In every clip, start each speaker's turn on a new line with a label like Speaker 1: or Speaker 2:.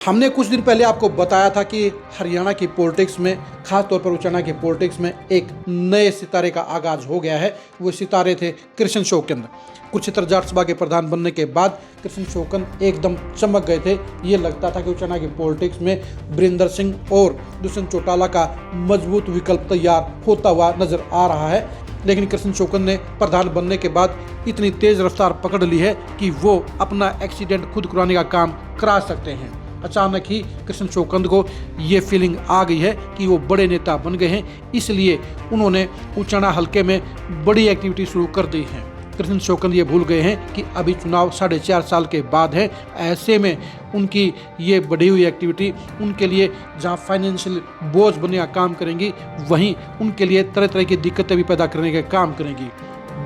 Speaker 1: हमने कुछ दिन पहले आपको बताया था कि हरियाणा की पॉलिटिक्स में, खास तौर पर उचाना की पॉलिटिक्स में एक नए सितारे का आगाज हो गया है। वो सितारे थे कृष्ण शोकंद। कुरुक्षेत्र जाट सभा के प्रधान बनने के बाद कृष्ण शोकंद एकदम चमक गए थे। ये लगता था कि उचाना की पॉलिटिक्स में वीरेंद्र सिंह और दुष्यंत चौटाला का मजबूत विकल्प तैयार होता हुआ नजर आ रहा है। लेकिन कृष्ण शोकंद ने प्रधान बनने के बाद इतनी तेज रफ्तार पकड़ ली है कि वो अपना एक्सीडेंट खुद कराने का काम करा सकते हैं। अचानक ही कृष्ण शोकंद को ये फीलिंग आ गई है कि वो बड़े नेता बन गए हैं, इसलिए उन्होंने उचाना हलके में बड़ी एक्टिविटी शुरू कर दी है। कृष्ण शोकंद ये भूल गए हैं कि अभी चुनाव 4.5 साल के बाद है। ऐसे में उनकी ये बढ़ी हुई एक्टिविटी उनके लिए जहां फाइनेंशियल बोझ बनने का काम करेंगी, वहीं उनके लिए तरह तरह की दिक्कतें भी पैदा करने का काम करेंगी।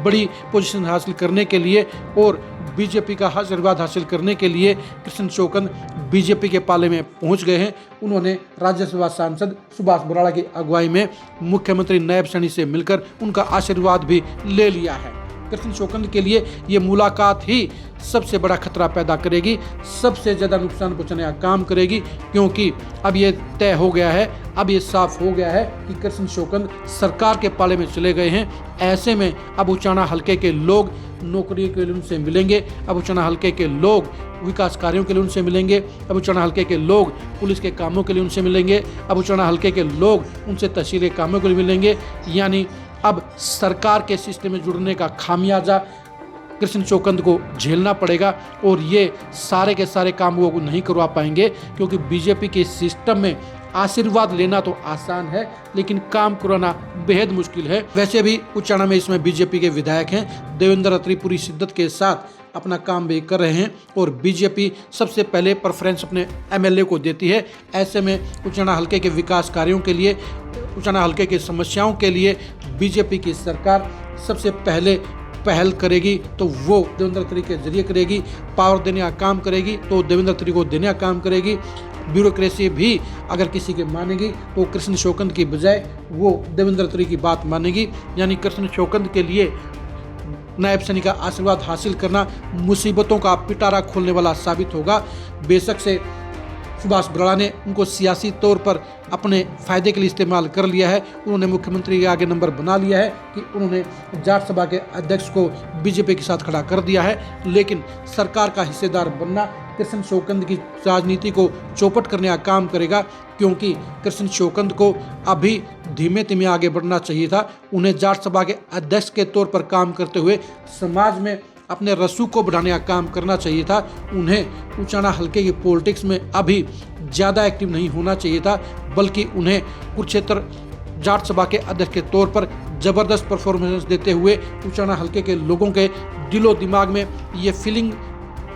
Speaker 1: बड़ी पोजीशन हासिल करने के लिए और बीजेपी का आशीर्वाद हासिल करने के लिए कृष्ण शोकंद बीजेपी के पाले में पहुंच गए हैं। उन्होंने राज्यसभा सांसद सुभाष बराला की अगुवाई में मुख्यमंत्री नायब सैनी से मिलकर उनका आशीर्वाद भी ले लिया है। कृष्ण शोकंद के लिए ये मुलाकात ही सबसे बड़ा खतरा पैदा करेगी, सबसे ज़्यादा नुकसान पहुंचाने का काम करेगी, क्योंकि अब ये तय हो गया है, अब ये साफ हो गया है कि कृष्ण शोकंद सरकार के पाले में चले गए हैं। ऐसे में अब उचाना हलके के लोग नौकरी के लिए उनसे मिलेंगे, अब उचाना हलके के लोग विकास कार्यों के लिए उनसे मिलेंगे, अब उचाना हलके के लोग पुलिस के कामों के लिए उनसे मिलेंगे, अब उचाना हलके के लोग उनसे तहसील के कामों के लिए मिलेंगे। यानी अब सरकार के सिस्टम में जुड़ने का खामियाजा कृष्ण शोकंद को झेलना पड़ेगा और ये सारे के सारे काम वो नहीं करवा पाएंगे, क्योंकि बीजेपी के सिस्टम में आशीर्वाद लेना तो आसान है लेकिन काम कराना बेहद मुश्किल है। वैसे भी उचाना में इसमें बीजेपी के विधायक हैं, देवेंद्र अत्री पूरी शिद्दत के साथ अपना काम भी कर रहे हैं और बीजेपी सबसे पहले प्रेफरेंस अपने एमएलए को देती है। ऐसे में उचाना हलके के विकास कार्यों के लिए, उचाना हलके की समस्याओं के लिए बीजेपी की सरकार सबसे पहले पहल करेगी तो वो देवेंद्र अत्री के जरिए करेगी। पावर देने का काम करेगी तो देवेंद्र अत्री को देने का काम करेगी। ब्यूरोक्रेसी भी अगर किसी के मानेगी तो कृष्ण शोकंद की बजाय वो देवेंद्र अत्री की बात मानेगी। यानी कृष्ण शोकंद के लिए नायब सैनी का आशीर्वाद हासिल करना मुसीबतों का पिटारा खोलने वाला साबित होगा। बेशक से सुभाष बराला ने उनको सियासी तौर पर अपने फायदे के लिए इस्तेमाल कर लिया है। उन्होंने मुख्यमंत्री के आगे नंबर बना लिया है कि उन्होंने जाट सभा के अध्यक्ष को बीजेपी के साथ खड़ा कर दिया है। लेकिन सरकार का हिस्सेदार बनना कृष्ण शोकंद की राजनीति को चौपट करने का काम करेगा, क्योंकि कृष्ण शोकंद को अभी धीमे धीमे आगे बढ़ना चाहिए था। उन्हें जाट सभा के अध्यक्ष के तौर पर काम करते हुए समाज में अपने रसूख को बढ़ाने का काम करना चाहिए था। उन्हें उचाना हलके की पॉलिटिक्स में अभी ज़्यादा एक्टिव नहीं होना चाहिए था, बल्कि उन्हें कुरुक्षेत्र जाट सभा के अध्यक्ष के तौर पर ज़बरदस्त परफॉर्मेंस देते हुए उचाना हलके के लोगों के दिलो दिमाग में ये फीलिंग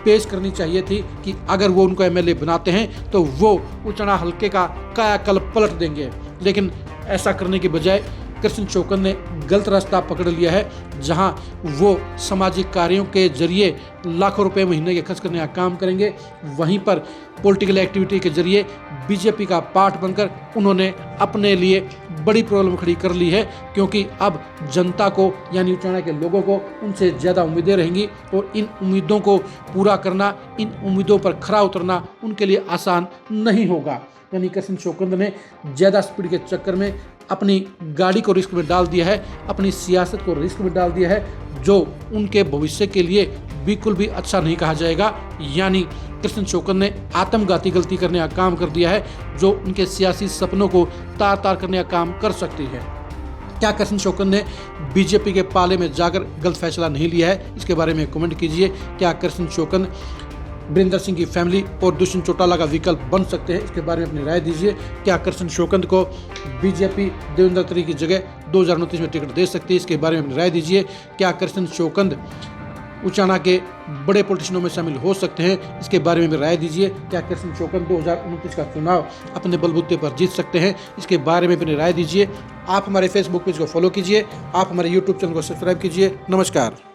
Speaker 1: पेश करनी चाहिए थी कि अगर वो उनको एमएलए बनाते हैं तो वो उचाना हलके का कायाकल्प पलट देंगे। लेकिन ऐसा करने के बजाय कृष्ण शोकंद ने गलत रास्ता पकड़ लिया है, जहां वो सामाजिक कार्यों के जरिए लाखों रुपए महीने के खर्च करने का काम करेंगे, वहीं पर पॉलिटिकल एक्टिविटी के जरिए बीजेपी का पार्ट बनकर उन्होंने अपने लिए बड़ी प्रॉब्लम खड़ी कर ली है। क्योंकि अब जनता को यानी उचाना के लोगों को उनसे ज़्यादा उम्मीदें रहेंगी और इन उम्मीदों को पूरा करना, इन उम्मीदों पर खरा उतरना उनके लिए आसान नहीं होगा। यानी कृष्ण शोकंद ने ज़्यादा स्पीड के चक्कर में अपनी गाड़ी को रिस्क में डाल दिया है, अपनी सियासत को रिस्क में डाल दिया है, जो उनके भविष्य के लिए बिल्कुल भी अच्छा नहीं कहा जाएगा। यानी कृष्ण शोकंद ने आत्मघाती गलती करने का काम कर दिया है, जो उनके सियासी सपनों को तार तार करने का काम कर सकती है। क्या कृष्ण शोकंद ने बीजेपी के पाले में जाकर गलत फैसला नहीं लिया है? इसके बारे में कमेंट कीजिए। क्या कृष्ण शोकंद वीरेंद्र सिंह की फैमिली और दुष्यंत चौटाला का विकल्प बन सकते हैं? इसके बारे में अपनी राय दीजिए। क्या कृष्ण शोकंद को बीजेपी देवेंद्र अत्री की जगह 2029 में टिकट दे सकती है? इसके बारे में अपनी राय दीजिए। क्या कृष्ण शोकंद उचाना के बड़े पॉलिटिशियनों में शामिल हो सकते हैं? इसके बारे में भी राय दीजिए। क्या कृष्ण शोकंद 2029 का चुनाव अपने बलबूते पर जीत सकते हैं? इसके बारे में अपनी राय दीजिए। आप हमारे फेसबुक पेज को फॉलो कीजिए, आप हमारे यूट्यूब चैनल को सब्सक्राइब कीजिए। नमस्कार।